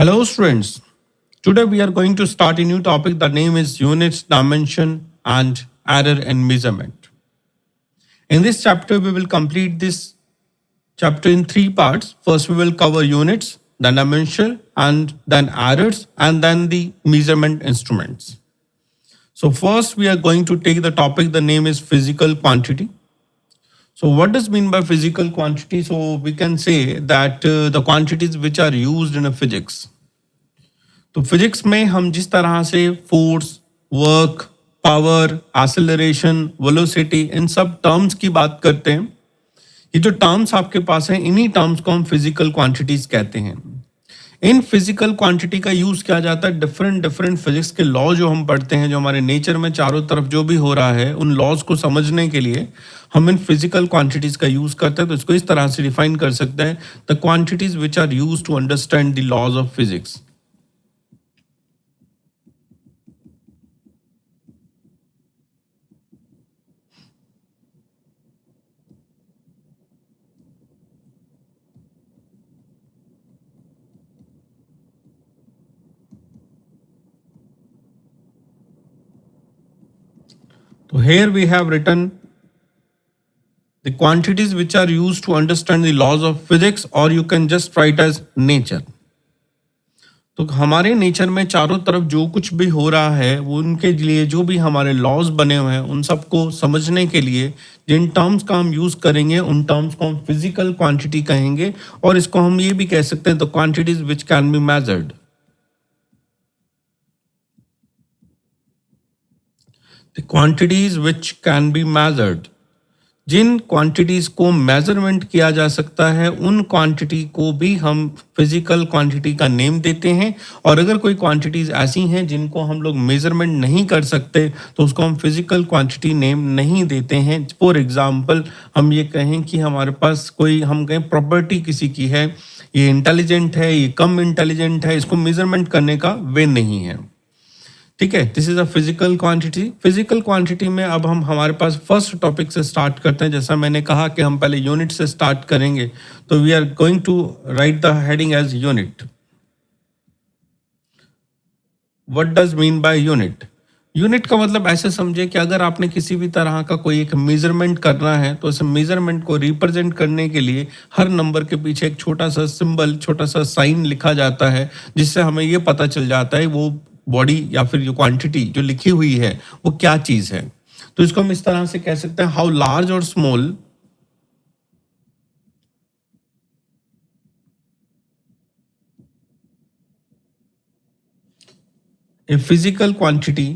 Hello, students. Today we are going to start a new topic. The name is Units, Dimension, and Error in Measurement. In this chapter, we will complete this chapter in three parts. First, we will cover units, then dimension, and then errors, and then the measurement instruments. So first, we are going to take the topic. The name is physical quantity. So what does mean by physical quantity? So we can say that the quantities which are used in a physics. तो physics में हम जिस तरह से force, work, power, acceleration, velocity इन सब terms की बात करते हैं, ये जो टर्म्स आपके पास हैं इन्हीं टर्म्स को हम फिजिकल क्वांटिटीज कहते हैं. इन फिजिकल क्वांटिटी का यूज किया जाता है डिफरेंट फिजिक्स के लॉ जो हम पढ़ते हैं, जो हमारे नेचर में चारों तरफ जो भी हो रहा है उन लॉज को समझने के लिए हम इन फिजिकल क्वांटिटीज का यूज करते हैं. तो इसको इस तरह से डिफाइन कर सकते हैं, the quantities which are use to understand the laws of physics. So here we have written the quantities which are used to understand the laws of physics, or you can just write as nature. तो हमारे nature में चारों तरफ जो कुछ भी हो रहा है वो उनके लिए जो भी हमारे लॉज बने हुए हैं उन सबको समझने के लिए जिन टर्म्स का हम यूज करेंगे उन टर्म्स को हम फिजिकल क्वांटिटी कहेंगे, और इसको हम ये भी कह सकते हैं the quantities which can be measured. The quantities which can be measured. जिन क्वांटिटीज को मेजरमेंट किया जा सकता है उन क्वांटिटी को भी हम फिजिकल क्वांटिटी का नेम देते हैं, और अगर कोई क्वांटिटीज ऐसी हैं जिनको हम लोग मेजरमेंट नहीं कर सकते तो उसको हम फिजिकल क्वांटिटी नेम नहीं देते हैं. फॉर एग्जांपल हम ये कहें कि हमारे पास कोई हम कहें प्रॉपर्टी किसी की है, ये इंटेलिजेंट है, ये कम इंटेलिजेंट है, इसको मेजरमेंट करने का वे नहीं है. ठीक है, this is a physical quantity. Physical quantity में अब हम हमारे पास फर्स्ट टॉपिक से स्टार्ट करते हैं. जैसा मैंने कहा कि हम पहले यूनिट से स्टार्ट करेंगे, तो we are going to write the heading as unit. What does mean by unit? Unit का मतलब ऐसे समझे कि अगर आपने किसी भी तरह का कोई एक मेजरमेंट करना है तो इस मेजरमेंट को रिप्रेजेंट करने के लिए हर नंबर के पीछे एक छोटा सा सिंबल, छोटा सा साइन लिखा जाता है, जिससे हमें ये पता चल जाता है वो बॉडी या फिर जो क्वांटिटी जो लिखी हुई है वो क्या चीज है. तो इसको हम इस तरह से कह सकते हैं, हाउ लार्ज और small a physical quantity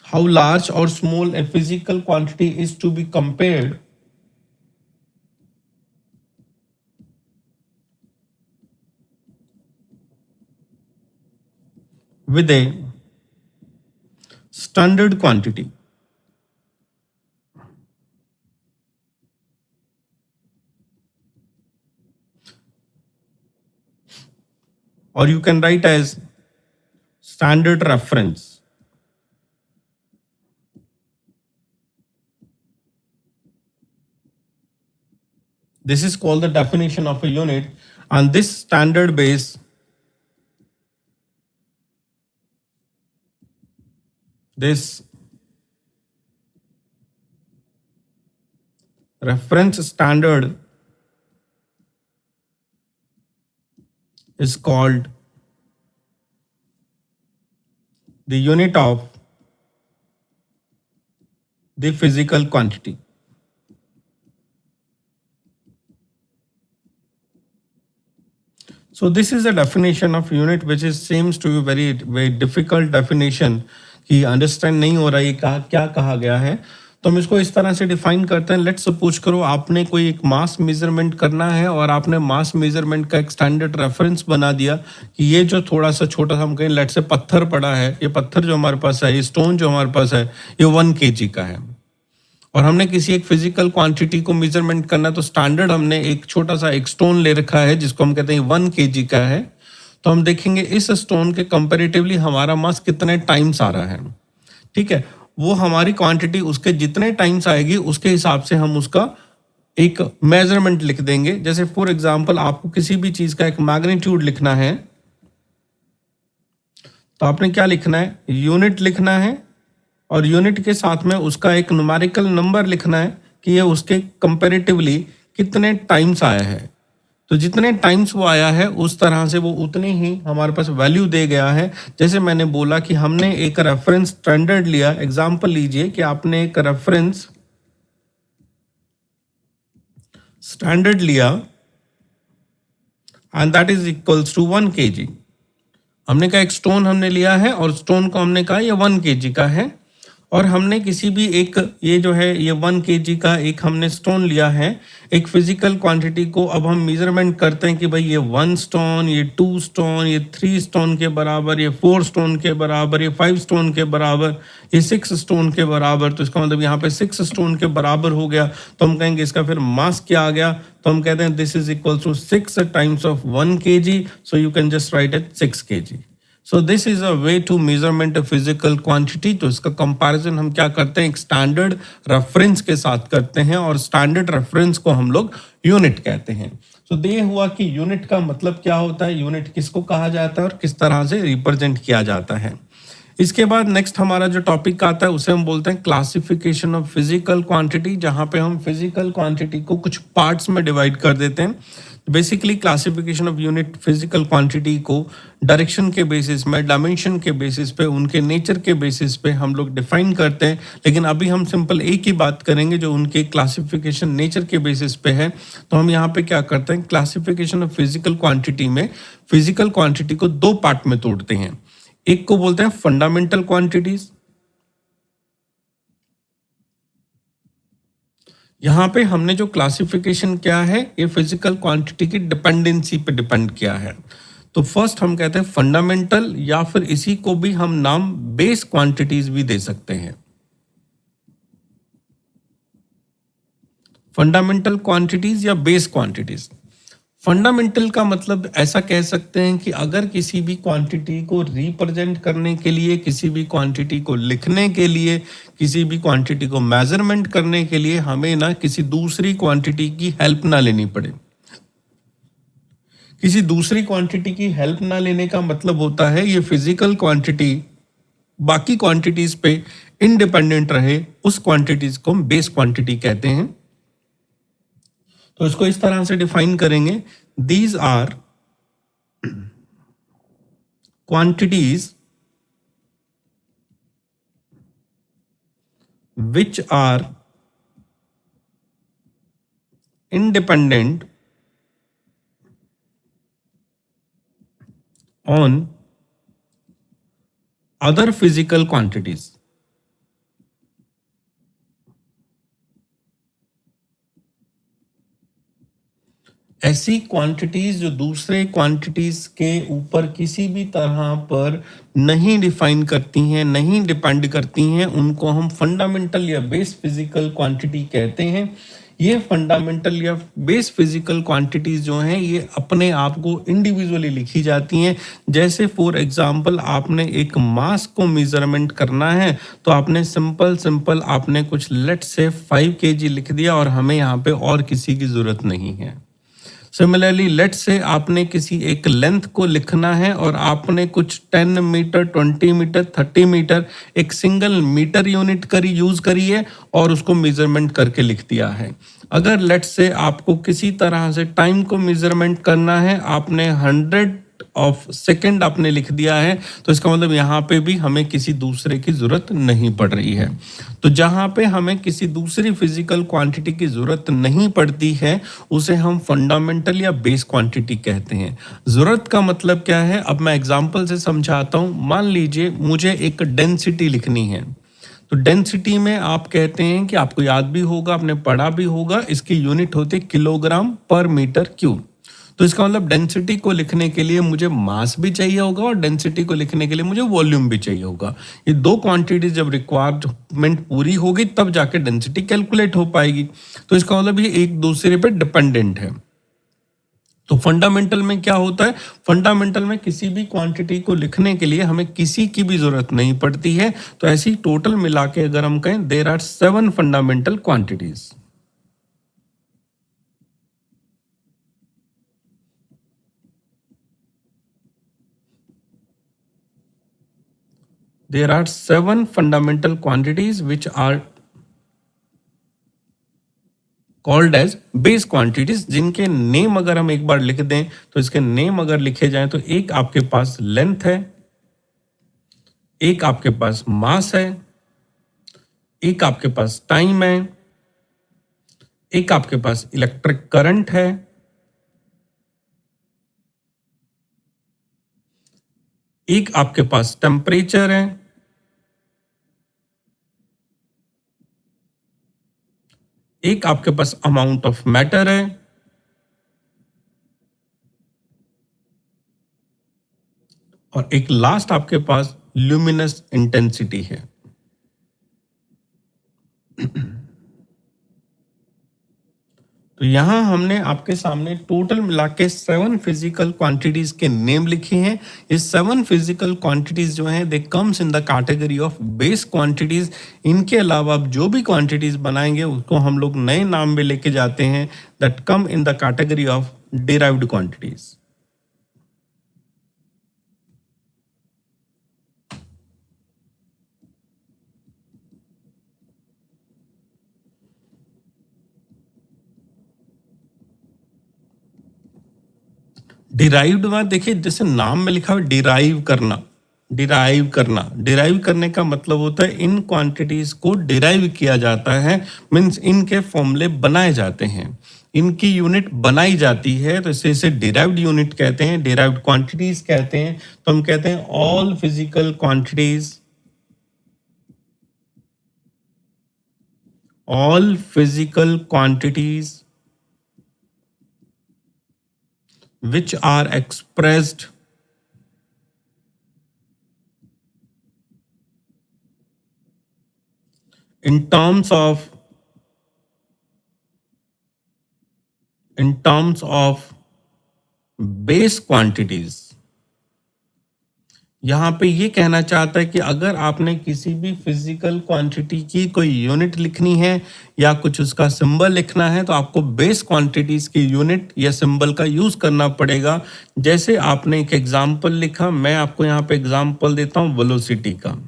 how large or small a physical quantity is to be compared with a standard quantity. Or you can write as standard reference. This is called the definition of a unit, and this standard base this reference standard is called the unit of the physical quantity. So this is a definition of unit which is seems to be very difficult definition कि understand नहीं हो रहा है क्या कहा गया है. तो हम इसको इस तरह से डिफाइन करते हैं. लेट्स सपोज करो आपने कोई एक मास मेजरमेंट करना है और आपने मास मेजरमेंट का एक स्टैंडर्ड रेफरेंस बना दिया कि ये जो थोड़ा सा छोटा सा हम कहें लेट्स से पत्थर पड़ा है, ये पत्थर जो हमारे पास है, ये स्टोन जो हमारे पास है, ये 1 kg का है, और हमने किसी एक फिजिकल क्वांटिटी को मेजरमेंट करना, तो स्टैंडर्ड हमने एक छोटा सा एक स्टोन ले रखा है जिसको हम कहते हैं 1 kg का है. तो हम देखेंगे इस स्टोन के कंपैरेटिवली हमारा मास कितने टाइम्स आ रहा है. ठीक है, वो हमारी क्वांटिटी उसके जितने टाइम्स आएगी उसके हिसाब से हम उसका एक मेजरमेंट लिख देंगे। जैसे फॉर एग्जांपल आपको किसी भी चीज का एक मैग्नीट्यूड लिखना है तो आपने क्या लिखना है, यूनिट लिखना है और यूनिट के साथ में उसका एक न्यूमेरिकल नंबर लिखना है कि ये उसके कंपैरेटिवली कितने टाइम्स आया है। तो जितने टाइम्स वो आया है उस तरह से वो उतनी ही हमारे पास वैल्यू दे गया है। जैसे मैंने बोला कि हमने एक रेफरेंस स्टैंडर्ड लिया, एग्जांपल लीजिए कि आपने एक रेफरेंस स्टैंडर्ड लिया and that is equals to 1 kg। हमने कहा एक स्टोन हमने लिया है और स्टोन को हमने कहा ये 1 kg का है, और हमने किसी भी एक ये जो है ये 1 kg का एक हमने स्टोन लिया है, एक फिजिकल क्वांटिटी को अब हम मेजरमेंट करते हैं कि भाई ये 1 स्टोन, ये 2 स्टोन, ये 3 स्टोन के बराबर, ये 4 स्टोन के बराबर, ये 5 स्टोन के बराबर, ये 6 स्टोन के बराबर। तो इसका मतलब यहाँ पे 6 स्टोन के बराबर हो गया तो हम कहेंगे इसका फिर मास क्या आ गया, तो हम कहते हैं this is equal to 6 times of 1 kg, so you can just write it 6 kg। So this is a way to measurement a physical quantity. तो इसका कंपैरिजन हम क्या करते हैं, एक स्टैंडर्ड रेफरेंस के साथ करते हैं और स्टैंडर्ड रेफरेंस को हम लोग यूनिट कहते हैं। तो ये हुआ कि यूनिट का मतलब क्या होता है, यूनिट किसको कहा जाता है और किस तरह से रिप्रेजेंट किया जाता है। इसके बाद नेक्स्ट हमारा जो टॉपिक आता है उसे हम बोलते हैं क्लासिफिकेशन ऑफ फिजिकल क्वांटिटी, जहां पे हम फिजिकल क्वांटिटी को कुछ पार्ट्स में डिवाइड कर देते हैं। Basically classification of unit physical quantity को डायरेक्शन के बेसिस में, डायमेंशन के बेसिस पे, उनके नेचर के बेसिस पे हम लोग डिफाइन करते हैं। लेकिन अभी हम सिंपल एक ही बात करेंगे जो उनके क्लासिफिकेशन नेचर के बेसिस पे है। तो हम यहाँ पे क्या करते हैं, क्लासिफिकेशन ऑफ फिजिकल क्वांटिटी में फिजिकल क्वांटिटी को दो पार्ट में तोड़ते हैं। एक को बोलते हैं फंडामेंटल क्वांटिटीज, यहां पे हमने जो क्लासिफिकेशन किया है ये फिजिकल क्वांटिटी की डिपेंडेंसी पे डिपेंड किया है। तो फर्स्ट हम कहते हैं फंडामेंटल, या फिर इसी को भी हम नाम बेस क्वांटिटीज भी दे सकते हैं। फंडामेंटल क्वांटिटीज या बेस क्वांटिटीज। फंडामेंटल का मतलब ऐसा कह सकते हैं कि अगर किसी भी क्वांटिटी को रिप्रेजेंट करने के लिए, किसी भी क्वांटिटी को लिखने के लिए, किसी भी क्वांटिटी को मेजरमेंट करने के लिए हमें ना किसी दूसरी क्वांटिटी की हेल्प ना लेनी पड़े। किसी दूसरी क्वांटिटी की हेल्प ना लेने का मतलब होता है ये फिजिकल क्वांटिटी बाकी क्वांटिटीज पे इंडिपेंडेंट रहे, उस क्वांटिटीज को हम बेस क्वांटिटी कहते हैं। तो इसको इस तरह से डिफाइन करेंगे, these are quantities which are independent on other physical quantities. ऐसी क्वांटिटीज जो दूसरे क्वांटिटीज के ऊपर किसी भी तरह पर नहीं डिफाइन करती हैं, नहीं डिपेंड करती हैं, उनको हम फंडामेंटल या बेस फिजिकल क्वांटिटी कहते हैं। ये फंडामेंटल या बेस फिजिकल क्वांटिटीज जो हैं ये अपने आप को इंडिविजुअली लिखी जाती हैं। जैसे फॉर एग्जांपल आपने एक मास को मेजरमेंट करना है तो आपने सिंपल आपने कुछ लेट से 5 kg लिख दिया और हमें यहाँ पे और किसी की जरूरत नहीं है। सिमिलरली लेट से आपने किसी एक लेंथ को लिखना है और आपने कुछ 10 मीटर, 20 मीटर, 30 मीटर एक सिंगल मीटर यूनिट यूज करी है और उसको मेजरमेंट करके लिख दिया है। अगर लेट से आपको किसी तरह से टाइम को मेजरमेंट करना है, आपने 100 ऑफ सेकंड आपने लिख दिया है, तो इसका मतलब यहाँ पे भी हमें किसी दूसरे की जरूरत नहीं पड़ रही है। तो जहाँ पे हमें किसी दूसरी फिजिकल क्वांटिटी की जरूरत नहीं पड़ती है उसे हम फंडामेंटल या बेस क्वांटिटी कहते हैं। जरूरत का मतलब क्या है, अब मैं एग्जांपल से समझाता हूँ। मान लीजिए मुझे एक डेंसिटी लिखनी है, तो डेंसिटी में आप कहते हैं कि आपको याद भी होगा, आपने पढ़ा भी होगा, इसकी यूनिट होती है किलोग्राम पर मीटर क्यूब। तो इसका मतलब डेंसिटी को लिखने के लिए मुझे मास भी चाहिए होगा और डेंसिटी को लिखने के लिए मुझे वॉल्यूम भी चाहिए होगा। ये दो क्वांटिटी जब रिक्वायरमेंट पूरी होगी तब जाके डेंसिटी कैलकुलेट हो पाएगी। तो इसका मतलब ये एक दूसरे पे डिपेंडेंट है। तो फंडामेंटल में क्या होता है, फंडामेंटल में किसी भी क्वांटिटी को लिखने के लिए हमें किसी की भी जरूरत नहीं पड़ती है। तो ऐसी टोटल मिला के अगर हम कहें there are 7 fundamental quantities. There are 7 fundamental quantities which are called as base quantities, जिनके नेम अगर हम एक बार लिख दें तो इसके नेम अगर लिखे जाएं तो एक आपके पास लेंथ है, एक आपके पास मास है, एक आपके पास टाइम है, एक आपके पास इलेक्ट्रिक करंट है, एक आपके पास टेम्परेचर है, एक आपके पास अमाउंट ऑफ मैटर है, और एक लास्ट आपके पास ल्यूमिनस इंटेंसिटी है। तो यहां हमने आपके सामने टोटल मिला के 7 फिजिकल क्वांटिटीज के नेम लिखे हैं। ये 7 फिजिकल क्वांटिटीज जो हैं they comes in the category of base quantities. इनके अलावा आप जो भी क्वांटिटीज बनाएंगे उसको हम लोग नए नाम में लेके जाते हैं that come in the category of derived quantities. Derived में देखिए जैसे नाम में लिखा हुआ डिराइव करना, डिराइव करने का मतलब होता है इन क्वांटिटीज को डिराइव किया जाता है, मींस इनके फॉर्मूले बनाए जाते हैं, इनकी यूनिट बनाई जाती है, तो इसे डिराइव्ड यूनिट कहते हैं, डिराइव्ड क्वांटिटीज कहते हैं। तो हम कहते हैं all physical quantities which are expressed in terms of base quantities। यहां पे ये कहना चाहता है कि अगर आपने किसी भी फिजिकल क्वांटिटी की कोई यूनिट लिखनी है या कुछ उसका सिंबल लिखना है तो आपको बेस क्वांटिटीज की यूनिट या सिंबल का यूज करना पड़ेगा। जैसे आपने एक एग्जांपल लिखा, मैं आपको यहाँ पे एग्जांपल देता हूँ वेलोसिटी का।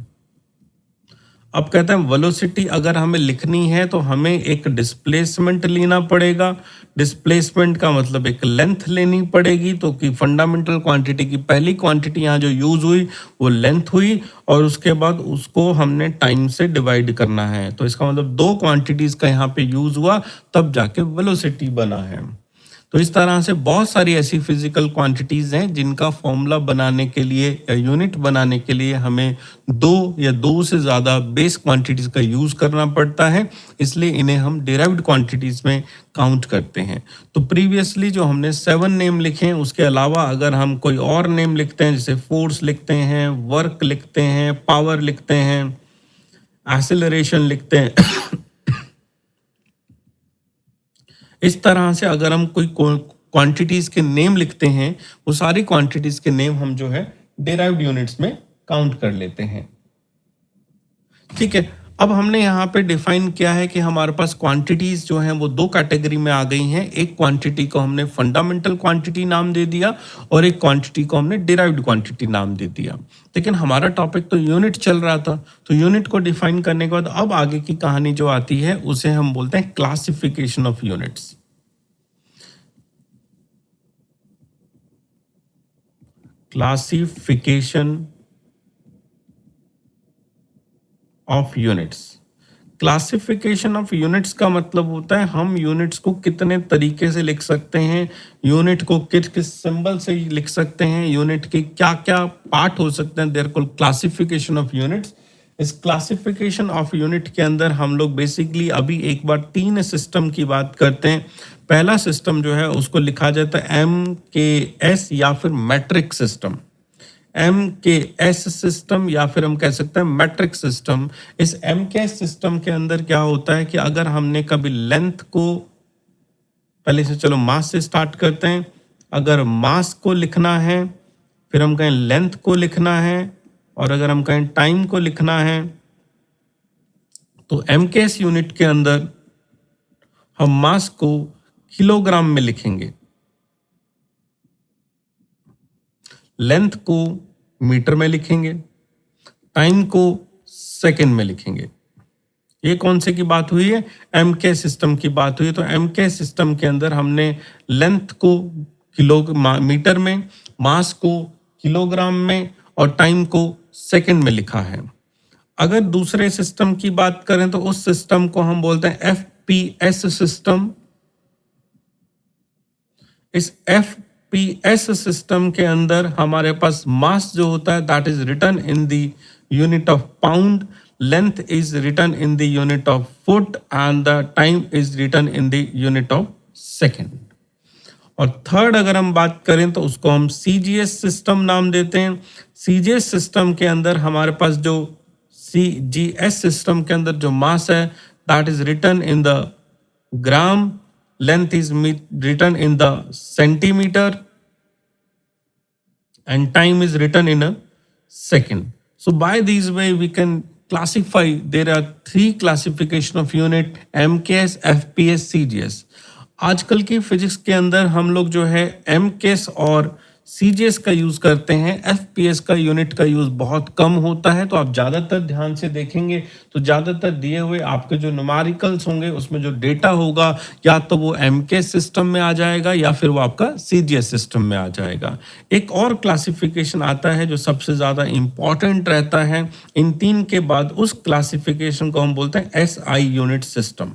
अब कहते हैं वेलोसिटी अगर हमें लिखनी है तो हमें एक डिस्प्लेसमेंट लेना पड़ेगा। डिस्प्लेसमेंट का मतलब एक लेंथ लेनी पड़ेगी। तो कि फंडामेंटल क्वांटिटी की पहली क्वांटिटी यहाँ जो यूज हुई वो लेंथ हुई, और उसके बाद उसको हमने टाइम से डिवाइड करना है। तो इसका मतलब 2 क्वांटिटीज का यहाँ पे यूज हुआ, तब जाके वेलोसिटी बना है। तो इस तरह से बहुत सारी ऐसी फिजिकल क्वांटिटीज हैं जिनका फॉर्मूला बनाने के लिए या यूनिट बनाने के लिए हमें 2 या 2 से ज़्यादा बेस क्वांटिटीज का यूज़ करना पड़ता है, इसलिए इन्हें हम डिराइव्ड क्वांटिटीज में काउंट करते हैं। तो प्रीवियसली जो हमने 7 नेम लिखे हैं उसके अलावा अगर हम कोई और नेम लिखते हैं, जैसे फोर्स लिखते हैं, वर्क लिखते हैं, पावर लिखते हैं, एक्सेलरेशन लिखते हैं इस तरह से अगर हम कोई क्वांटिटीज के नेम लिखते हैं वो सारी क्वांटिटीज के नेम हम जो है डिराइव्ड यूनिट्स में काउंट कर लेते हैं। ठीक है, अब हमने यहाँ पे डिफाइन किया है कि हमारे पास क्वांटिटीज जो हैं वो 2 कैटेगरी में आ गई हैं। एक क्वांटिटी को हमने फंडामेंटल क्वांटिटी नाम दे दिया और एक क्वांटिटी को हमने डिराइव्ड क्वांटिटी नाम दे दिया। लेकिन हमारा टॉपिक तो यूनिट चल रहा था, तो यूनिट को डिफाइन करने के बाद अब आगे की कहानी जो आती है उसे हम बोलते हैं classification of units. Classification of units. Classification of units का मतलब होता है हम यूनिट्स को कितने तरीके से लिख सकते हैं, यूनिट को किस किस सिंबल से लिख सकते हैं, यूनिट के क्या क्या पार्ट हो सकते हैं, there called classification of units. इस क्लासिफिकेशन ऑफ यूनिट के अंदर हम लोग बेसिकली अभी एक बार 3 सिस्टम की बात करते हैं। पहला सिस्टम जो है उसको लिखा जाता है MKS या फिर मैट्रिक सिस्टम, MKS सिस्टम या फिर हम कह सकते हैं मैट्रिक सिस्टम। इस MKS सिस्टम के अंदर क्या होता है कि अगर हमने कभी लेंथ को, पहले से चलो मास से स्टार्ट करते हैं, अगर मास को लिखना है, फिर हम कहें लेंथ को लिखना है, और अगर हम कहें टाइम को लिखना है, तो एमकेएस यूनिट के अंदर हम मास को किलोग्राम में लिखेंगे, लेंथ को मीटर में लिखेंगे, टाइम को सेकंड में लिखेंगे। ये कौन से की बात हुई है? एमके सिस्टम की बात हुई है। तो एमके सिस्टम के अंदर हमने लेंथ को मीटर में, मास को किलोग्राम में और टाइम को सेकंड में लिखा है। अगर दूसरे सिस्टम की बात करें तो उस सिस्टम को हम बोलते हैं एफपीएस सिस्टम। इस एफपीएस सिस्टम के अंदर हमारे पास मास जो होता है that is written in the unit of pound, length is written in the unit of foot and the time is written in the unit of second। और third अगर हम बात करें तो उसको हम सीजीएस सिस्टम नाम देते हैं। सीजीएस सिस्टम के अंदर हमारे पास जो सीजीएस सिस्टम के अंदर जो मास है that is written in the gram, length is written in the centimetre and time is written in a second। So by this way we can classify, there are three classification of unit: MKS, FPS, CGS। आजकल की physics के अंदर हम लोग जो है MKS और CGS का यूज करते हैं, FPS का यूनिट का यूज बहुत कम होता है। तो आप ज्यादातर ध्यान से देखेंगे तो ज्यादातर दिए हुए आपके जो न्यूमेरिकल्स होंगे उसमें जो डेटा होगा या तो वो MKS सिस्टम में आ जाएगा या फिर वो आपका CGS सिस्टम में आ जाएगा। एक और क्लासिफिकेशन आता है जो सबसे ज्यादा इंपॉर्टेंट रहता है इन तीन के बाद, उस क्लासिफिकेशन को हम बोलते हैं SI unit system.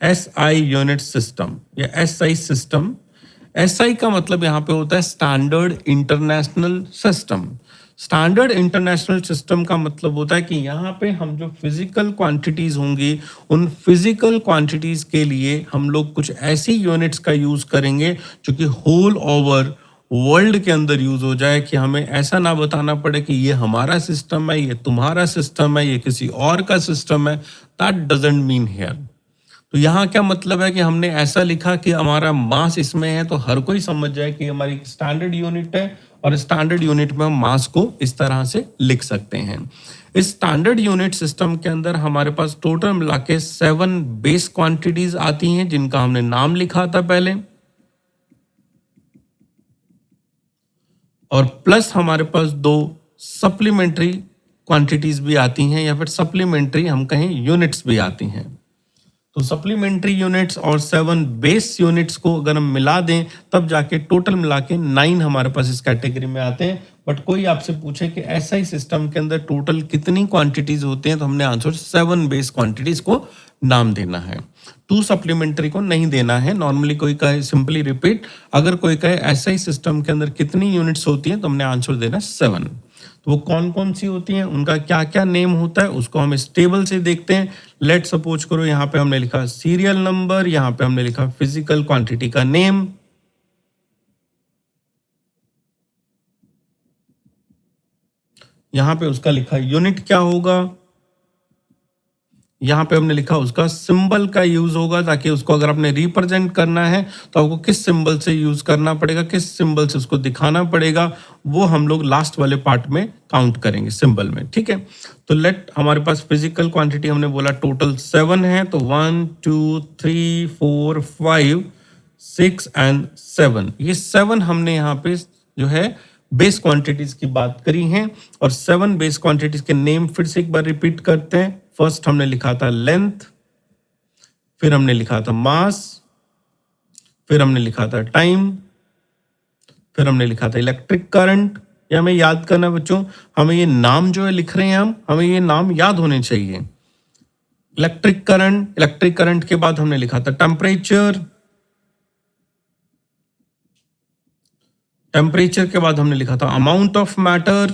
SI unit system या SI सिस्टम। SI का मतलब यहां पे होता है standard international system. Standard international system का मतलब होता है कि यहाँ पे हम जो फिजिकल क्वांटिटीज होंगी उन फिजिकल क्वांटिटीज के लिए हम लोग कुछ ऐसी यूनिट्स का यूज करेंगे जो कि होल ओवर वर्ल्ड के अंदर यूज हो जाए, कि हमें ऐसा ना बताना पड़े कि ये हमारा सिस्टम है, ये तुम्हारा सिस्टम है, ये किसी और का सिस्टम है। That doesn't mean here. तो यहाँ क्या मतलब है कि हमने ऐसा लिखा कि हमारा मास इसमें है तो हर कोई समझ जाए कि हमारी स्टैंडर्ड यूनिट है, और स्टैंडर्ड यूनिट में हम मास को इस तरह से लिख सकते हैं। इस स्टैंडर्ड यूनिट सिस्टम के अंदर हमारे पास टोटल मिला के 7 बेस क्वांटिटीज आती हैं जिनका हमने नाम लिखा था पहले, और प्लस हमारे पास 2 सप्लीमेंट्री क्वांटिटीज भी आती हैं, या फिर सप्लीमेंट्री हम कहें यूनिट्स भी आती हैं। तो सप्लीमेंट्री यूनिट्स और 7 बेस यूनिट्स को अगर हम मिला दें तब जाके टोटल मिला के 9 हमारे पास इस कैटेगरी में आते हैं। बट कोई आपसे पूछे कि एसआई सिस्टम के अंदर टोटल कितनी क्वांटिटीज होती हैं तो हमने आंसर 7 बेस क्वांटिटीज को नाम देना है, 2 सप्लीमेंट्री को नहीं देना है। नॉर्मली कोई कहे सिंपली रिपीट, अगर कोई कहे एसआई सिस्टम के अंदर कितनी यूनिट्स होती हैं तो हमने आंसर देना 7। तो वो कौन कौन सी होती हैं, उनका क्या क्या नेम होता है उसको हम इस टेबल से देखते हैं। लेट सपोज करो यहाँ पे हमने लिखा सीरियल नंबर, यहाँ पे हमने लिखा फिजिकल क्वांटिटी का नेम, यहाँ पे उसका लिखा यूनिट क्या होगा, यहाँ पे हमने लिखा उसका सिंबल का यूज होगा, ताकि उसको अगर आपने रिप्रेजेंट करना है तो आपको किस सिंबल से यूज करना पड़ेगा, किस सिंबल से उसको दिखाना पड़ेगा, वो हम लोग लास्ट वाले पार्ट में काउंट करेंगे सिंबल में। ठीक है, तो लेट हमारे पास फिजिकल क्वांटिटी हमने बोला टोटल 7 है, तो 1 2 3 4 5 6 एंड 7, ये 7 हमने यहाँ पे जो है बेस क्वांटिटीज की बात करी है। और 7 बेस क्वांटिटीज के नेम फिर से एक बार रिपीट करते हैं। फर्स्ट हमने लिखा था लेंथ, फिर हमने लिखा था मास, फिर हमने लिखा था टाइम, फिर हमने लिखा था इलेक्ट्रिक करंट। ये हमें याद करना बच्चों, हमें ये नाम जो है लिख रहे हैं हमें ये नाम याद होने चाहिए। इलेक्ट्रिक करंट के बाद हमने लिखा था टेम्परेचर के बाद हमने लिखा था अमाउंट ऑफ मैटर,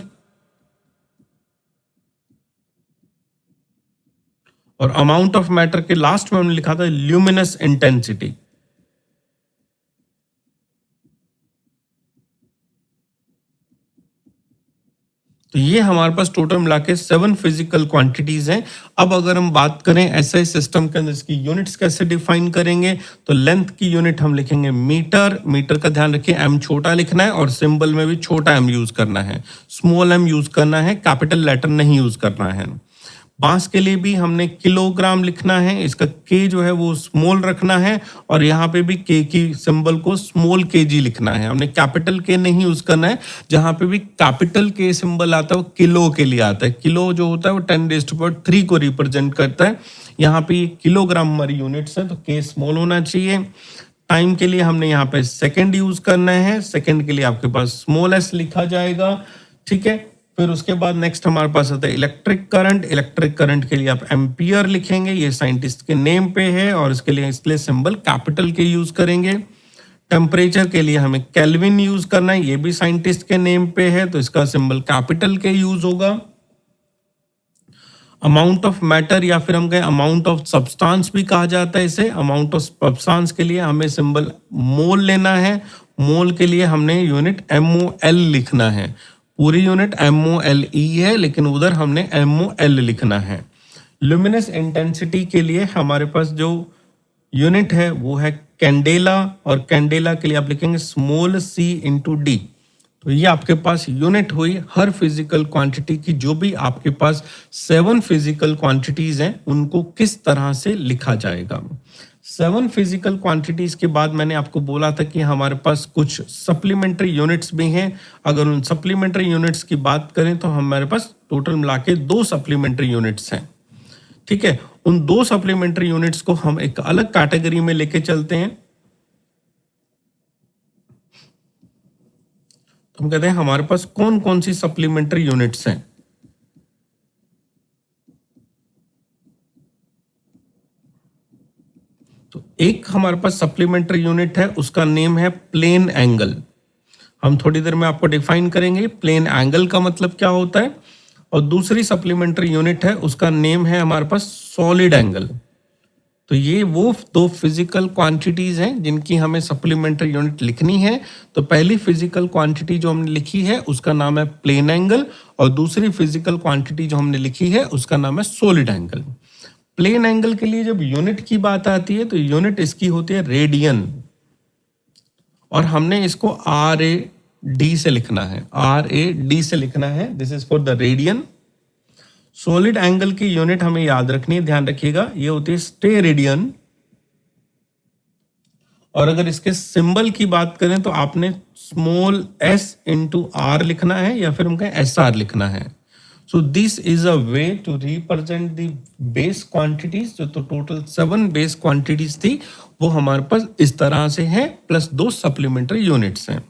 और अमाउंट ऑफ मैटर के लास्ट में हमने लिखा था ल्यूमिनस इंटेंसिटी। तो ये हमारे पास टोटल मिला के 7 फिजिकल क्वांटिटीज हैं। अब अगर हम बात करें एसआई सिस्टम के अंदर इसकी यूनिट्स कैसे डिफाइन करेंगे, तो लेंथ की यूनिट हम लिखेंगे मीटर। मीटर का ध्यान रखिए, एम छोटा लिखना है और सिंबल में भी छोटा एम यूज करना है, स्मॉल एम यूज करना है, कैपिटल लेटर नहीं यूज करना है। बांस के लिए भी हमने किलोग्राम लिखना है, इसका के जो है वो स्मॉल रखना है और यहाँ पे भी के की सिंबल को स्मॉल के जी लिखना है, हमने कैपिटल के नहीं यूज करना है। जहाँ पे भी कैपिटल के सिंबल आता है वो किलो के लिए आता है। किलो जो होता है वो 10⁻³ को रिप्रेजेंट करता है। यहाँ पे किलोग्राम हमारी यूनिट्स है तो के स्मॉल होना चाहिए। टाइम के लिए हमने यहाँ पे सेकंड यूज करना है, सेकंड के लिए आपके पास स्मॉल एस लिखा जाएगा, ठीक है। फिर उसके बाद नेक्स्ट हमारे पास आता है इलेक्ट्रिक करंट। इलेक्ट्रिक करंट के लिए आप एम्पियर लिखेंगे, ये साइंटिस्ट के नेम पे है और इसके लिए इसलिए सिंबल कैपिटल के यूज करेंगे। टेम्परेचर के लिए हमें केल्विन यूज करना है, ये भी साइंटिस्ट के नेम पे है तो इसका सिंबल कैपिटल के यूज होगा। अमाउंट ऑफ मैटर या फिर हम कहें अमाउंट ऑफ सब्सटेंस भी कहा जाता है इसे। अमाउंट ऑफ सब्सटेंस के लिए हमें सिंबल मोल लेना है। मोल के लिए हमने यूनिट MOL लिखना है। पूरी यूनिट MOLE है लेकिन उधर हमने MOL लिखना है। ल्यूमिनस इंटेंसिटी के लिए हमारे पास जो यूनिट है वो है कैंडेला और कैंडेला के लिए आप लिखेंगे स्मॉल c/d। तो ये आपके पास यूनिट हुई हर फिजिकल क्वांटिटी की। जो भी आपके पास 7 फिजिकल क्वांटिटीज हैं उनको किस तरह से लिखा जाएगा। 7 फिजिकल क्वांटिटीज के बाद मैंने आपको बोला था कि हमारे पास कुछ सप्लीमेंट्री यूनिट्स भी हैं। अगर उन सप्लीमेंट्री यूनिट्स की बात करें तो हमारे पास टोटल मिला के 2 सप्लीमेंट्री यूनिट्स हैं, ठीक है। उन 2 सप्लीमेंट्री यूनिट्स को हम एक अलग कैटेगरी में लेके चलते हैं। हम कहते हैं हमारे पास कौन कौन सी सप्लीमेंट्री यूनिट्स हैं। तो एक हमारे पास सप्लीमेंट्री यूनिट है, उसका नेम है प्लेन एंगल। हम थोड़ी देर में आपको डिफाइन करेंगे प्लेन एंगल का मतलब क्या होता है। और दूसरी सप्लीमेंट्री यूनिट है, उसका नेम है हमारे पास सॉलिड एंगल। तो ये वो 2 फिजिकल क्वांटिटीज हैं जिनकी हमें सप्लीमेंट्री यूनिट लिखनी है। तो पहली फिजिकल क्वांटिटी जो हमने लिखी है उसका नाम है प्लेन एंगल और दूसरी फिजिकल क्वांटिटी जो हमने लिखी है उसका नाम है सॉलिड एंगल। प्लेन एंगल के लिए जब यूनिट की बात आती है तो यूनिट इसकी होती है रेडियन और हमने इसको RAD से लिखना है, RAD से लिखना है। This is for the radian. Solid angle की यूनिट हमें याद रखनी है, ध्यान रखिएगा, ये होती है स्टेरेडियन। और अगर इसके सिंबल की बात करें तो आपने स्मॉल s/r लिखना है या फिर हम कहें SR लिखना है। So this is a way to represent the base quantities. जो तो टोटल 7 बेस क्वांटिटीज थी वो हमारे पास इस तरह से है, प्लस 2 सप्लीमेंट्री यूनिट्स हैं।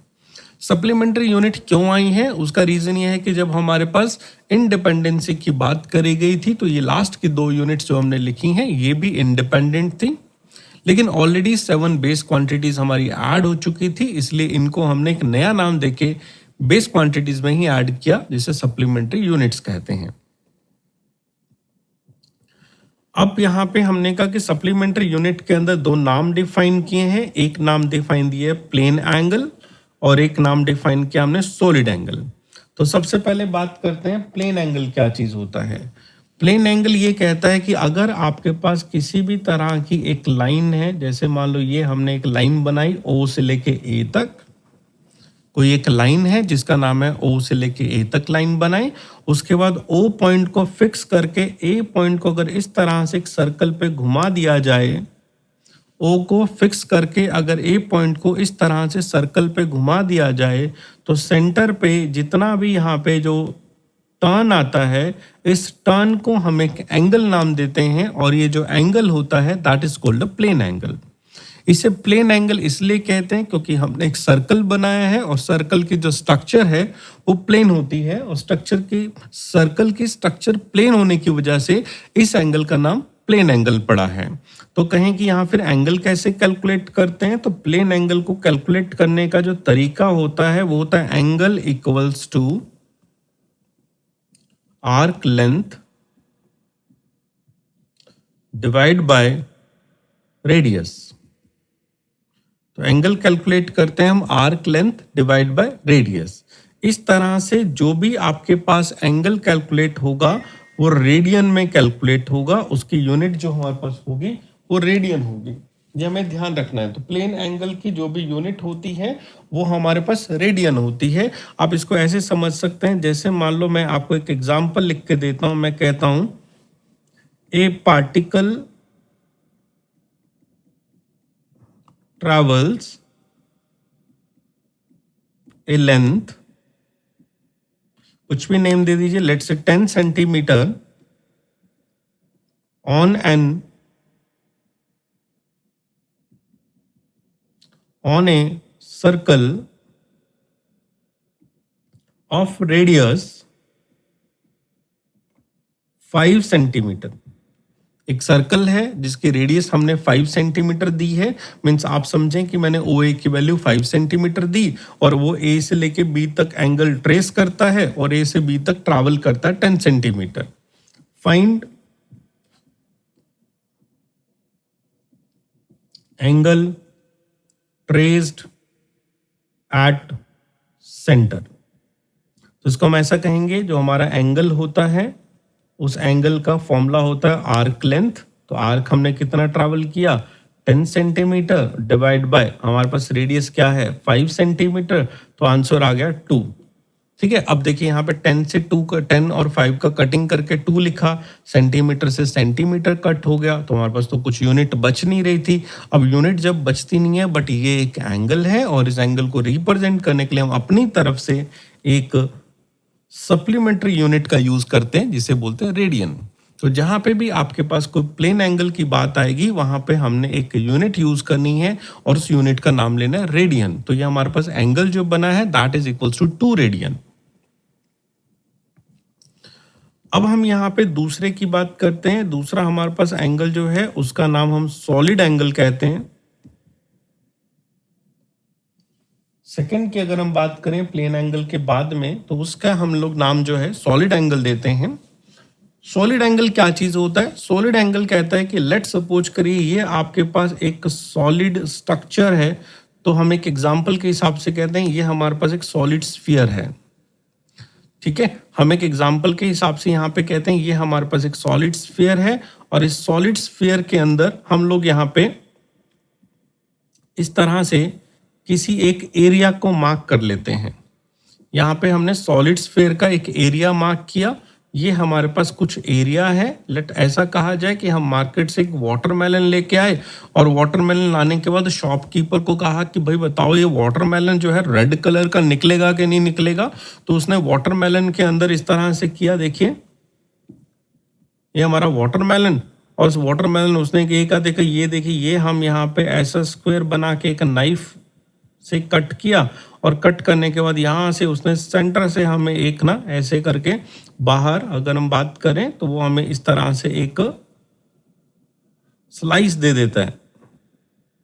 सप्लीमेंट्री यूनिट क्यों आई है, उसका रीजन ये है कि जब हमारे पास इंडिपेंडेंसी की बात करी गई थी तो ये लास्ट की 2 यूनिट्स जो हमने लिखी हैं ये भी इंडिपेंडेंट थी, लेकिन ऑलरेडी 7 बेस क्वांटिटीज हमारी ऐड हो चुकी थी, इसलिए इनको हमने एक नया नाम देके बेस क्वांटिटीज में ही ऐड किया जिसे सप्लीमेंट्री यूनिट्स कहते हैं। अब यहाँ पे हमने कहा कि सप्लीमेंट्री यूनिट के अंदर 2 नाम डिफाइन किए हैं। एक नाम डिफाइन दिया है प्लेन एंगल और एक नाम डिफाइन किया हमने सॉलिड एंगल। तो सबसे पहले बात करते हैं प्लेन एंगल क्या चीज होता है। प्लेन एंगल ये कहता है कि अगर आपके पास किसी भी तरह की एक लाइन है, जैसे मान लो ये हमने एक लाइन बनाई O से लेके A तक, कोई एक लाइन है जिसका नाम है O से लेके A तक लाइन बनाई, उसके बाद O पॉइंट को फिक्स करके A पॉइंट को अगर इस तरह से एक सर्कल पे घुमा दिया जाए, O को फिक्स करके अगर A पॉइंट को इस तरह से सर्कल पे घुमा दिया जाए तो सेंटर पे जितना भी यहाँ पे जो टर्न आता है, इस टर्न को हम एक एंगल नाम देते हैं और ये जो एंगल होता है that is called a plane angle. इसे प्लेन एंगल इसलिए कहते हैं क्योंकि हमने एक सर्कल बनाया है और सर्कल की जो स्ट्रक्चर है वो प्लेन होती है और सर्कल की स्ट्रक्चर प्लेन होने की वजह से इस एंगल का नाम प्लेन एंगल पड़ा है। तो कहें कि यहाँ फिर एंगल कैसे कैलकुलेट करते हैं, तो प्लेन एंगल को कैलकुलेट करने का जो तरीका होता है वो होता है angle equals to arc length divide by radius. तो एंगल कैलकुलेट करते हैं हम arc length divide by radius. इस तरह से जो भी आपके पास एंगल कैलकुलेट होगा वो रेडियन में कैलकुलेट होगा, उसकी यूनिट जो हमारे पास होगी वो रेडियन होगी। ये हमें ध्यान रखना है। तो प्लेन एंगल की जो भी यूनिट होती है वो हमारे पास रेडियन होती है। आप इसको ऐसे समझ सकते हैं, जैसे मान लो मैं आपको एक एग्जांपल लिख के देता हूं, मैं कहता हूं ए पार्टिकल ट्रेवल्स ए लेंथ, कुछ भी नेम दे दीजिए, let's say 10 centimetre on a circle of radius 5 centimetre. एक सर्कल है जिसकी रेडियस हमने 5 सेंटीमीटर दी है, मीन्स आप समझें कि मैंने OA की वैल्यू 5 सेंटीमीटर दी और वो A से लेके B तक एंगल ट्रेस करता है और A से B तक ट्रैवल करता है 10 centimetre. Find angle traced at centre. तो इसको हम ऐसा कहेंगे, जो हमारा एंगल होता है उस एंगल का फॉर्मूला होता है आर्क लेंथ। तो आर्क हमने कितना ट्रैवल किया 10 सेंटीमीटर डिवाइड बाय हमारे पास रेडियस क्या है 5 सेंटीमीटर, तो आंसर आ गया 2। ठीक है, अब देखिए यहाँ पे 10 से 2 का 10 और 5 का कटिंग करके 2 लिखा, सेंटीमीटर से सेंटीमीटर कट हो गया, तो हमारे पास तो कुछ यूनिट बच नहीं रही थी। अब यूनिट जब बचती नहीं है, बट ये एक एंगल है और इस एंगल को रिप्रेजेंट करने के लिए हम अपनी तरफ से एक सप्लीमेंट्री यूनिट का यूज करते हैं जिसे बोलते हैं रेडियन। तो जहां पे भी आपके पास कोई प्लेन एंगल की बात आएगी वहां पे हमने एक यूनिट यूज करनी है और उस यूनिट का नाम लेना है रेडियन। तो ये हमारे पास एंगल जो बना है that is equals to 2 radian. अब हम यहाँ पे दूसरे की बात करते हैं। दूसरा हमारे पास एंगल जो है उसका नाम हम सॉलिड एंगल कहते हैं। सेकंड की अगर हम बात करें प्लेन एंगल के बाद में, तो उसका हम लोग नाम जो है सॉलिड एंगल देते हैं। सॉलिड एंगल क्या चीज होता है? सॉलिड एंगल कहता है कि लेट सपोज करिए ये आपके पास एक सॉलिड स्ट्रक्चर है, तो हम एक एग्जांपल के हिसाब से कहते हैं ये हमारे पास एक सॉलिड स्फीयर है। ठीक है, हम एक एग्जांपल के हिसाब से यहाँ पे कहते हैं ये हमारे पास एक सॉलिड स्फीयर है और इस सॉलिड स्फीयर के अंदर हम लोग यहाँ पे इस तरह से किसी एक एरिया को मार्क कर लेते हैं। यहाँ पे हमने सॉलिड स्फीयर का एक एरिया मार्क किया, ये हमारे पास कुछ एरिया है। लेट ऐसा कहा जाए कि हम मार्केट से एक वाटरमेलन लेके आए और वाटरमेलन लाने के बाद शॉपकीपर को कहा कि भाई बताओ ये वाटरमेलन जो है रेड कलर का निकलेगा कि नहीं निकलेगा। तो उसने वाटरमेलन के अंदर इस तरह से किया, देखिए ये हमारा वाटरमेलन, और उस वाटरमेलन उसने ये कहा देखो ये देखिए ये हम यहाँ पे ऐसा स्क्वायर बना के एक नाइफ से कट किया और कट करने के बाद यहाँ से उसने सेंटर से हमें एक ना ऐसे करके बाहर अगर हम बात करें तो वो हमें इस तरह से एक स्लाइस दे देता है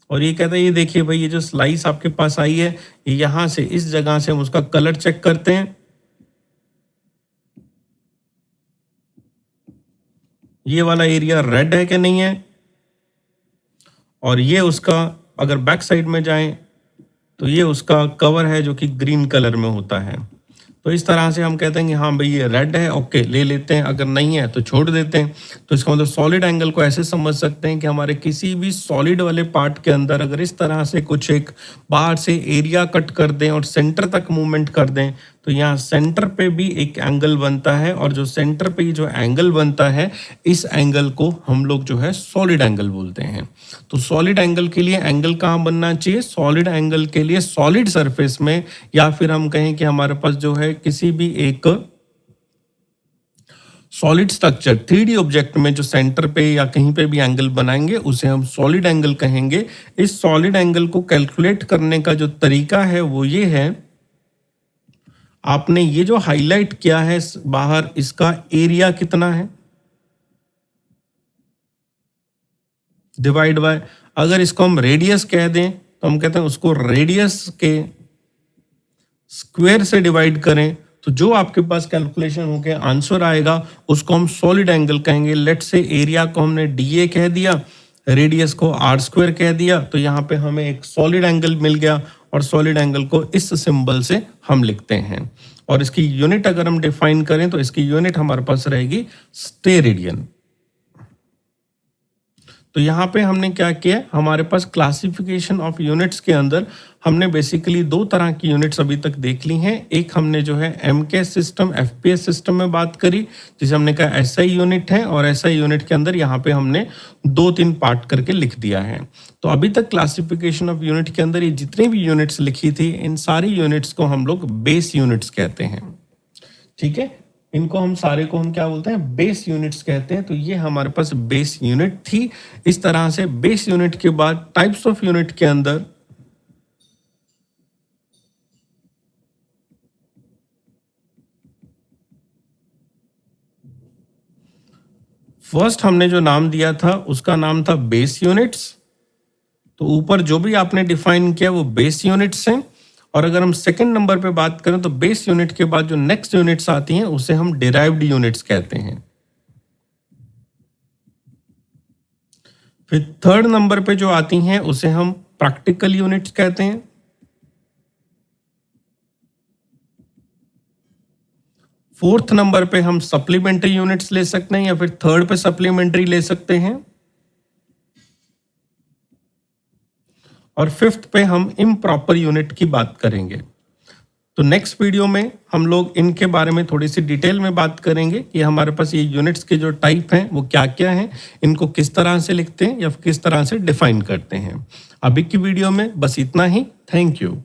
और ये कहता है ये देखिए भाई ये जो स्लाइस आपके पास आई है यहाँ से इस जगह से हम उसका कलर चेक करते हैं। ये वाला एरिया रेड है कि नहीं है, और ये उसका अगर बैक साइड में जाएं तो ये उसका कवर है जो कि ग्रीन कलर में होता है। तो इस तरह से हम कहते हैं कि हाँ भाई ये रेड है, ओके ले लेते हैं, अगर नहीं है तो छोड़ देते हैं। तो इसका मतलब सॉलिड एंगल को ऐसे समझ सकते हैं कि हमारे किसी भी सॉलिड वाले पार्ट के अंदर अगर इस तरह से कुछ एक बाहर से एरिया कट कर दें और सेंटर तक मूवमेंट कर दें तो यहाँ सेंटर पे भी एक एंगल बनता है, और जो सेंटर पे जो एंगल बनता है इस एंगल को हम लोग जो है सॉलिड एंगल बोलते हैं। तो सॉलिड एंगल के लिए एंगल कहाँ बनना चाहिए? सॉलिड एंगल के लिए सॉलिड सरफेस में, या फिर हम कहें कि हमारे पास जो है किसी भी एक सॉलिड स्ट्रक्चर 3D ऑब्जेक्ट में जो सेंटर पे या कहीं पे भी एंगल बनाएंगे उसे हम सॉलिड एंगल कहेंगे। इस सॉलिड एंगल को कैलकुलेट करने का जो तरीका है वो ये है, आपने ये जो हाईलाइट किया है बाहर इसका एरिया कितना है डिवाइड बाय, अगर इसको हम रेडियस कह दें तो हम कहते हैं उसको रेडियस के स्क्वायर से डिवाइड करें, तो जो आपके पास कैलकुलेशन होके आंसर आएगा उसको हम सॉलिड एंगल कहेंगे। लेट से एरिया को हमने DA कह दिया, रेडियस को R² कह दिया, तो यहाँ पे हमें एक सॉलिड एंगल मिल गया और सॉलिड एंगल को इस सिंबल से हम लिखते हैं। और इसकी यूनिट अगर हम डिफाइन करें तो इसकी यूनिट हमारे पास रहेगी स्टेरेडियन। तो यहाँ पे हमने क्या किया, हमारे पास क्लासिफिकेशन ऑफ यूनिट्स के अंदर हमने बेसिकली दो तरह की यूनिट्स अभी तक देख ली हैं। एक हमने जो है एमकेएस सिस्टम, एफपीएस सिस्टम में बात करी, जिसे हमने कहा एसआई यूनिट है, और एसआई यूनिट के अंदर यहाँ पे हमने 2-3 पार्ट करके लिख दिया है। तो अभी तक क्लासिफिकेशन ऑफ यूनिट के अंदर ये जितनी भी यूनिट्स लिखी थी, इन सारी यूनिट्स को हम लोग बेस यूनिट्स कहते हैं। ठीक है, इनको हम सारे को हम क्या बोलते हैं, बेस यूनिट्स कहते हैं। तो ये हमारे पास बेस यूनिट थी। इस तरह से बेस यूनिट के बाद टाइप्स ऑफ यूनिट के अंदर फर्स्ट हमने जो नाम दिया था उसका नाम था बेस यूनिट्स। तो ऊपर जो भी आपने डिफाइन किया वो बेस यूनिट्स हैं। और अगर हम सेकंड नंबर पे बात करें तो बेस यूनिट के बाद जो नेक्स्ट यूनिट्स आती हैं उसे हम डिराइव्ड यूनिट्स कहते हैं। फिर थर्ड नंबर पे जो आती हैं उसे हम प्रैक्टिकल यूनिट्स कहते हैं। फोर्थ नंबर पे हम सप्लीमेंट्री यूनिट्स ले सकते हैं, या फिर थर्ड पे सप्लीमेंट्री ले सकते हैं। और फिफ्थ पे हम इम्प्रॉपर यूनिट की बात करेंगे। तो नेक्स्ट वीडियो में हम लोग इनके बारे में थोड़ी सी डिटेल में बात करेंगे कि हमारे पास ये यूनिट्स के जो टाइप हैं वो क्या क्या हैं, इनको किस तरह से लिखते हैं या किस तरह से डिफाइन करते हैं। अभी की वीडियो में बस इतना ही। Thank you.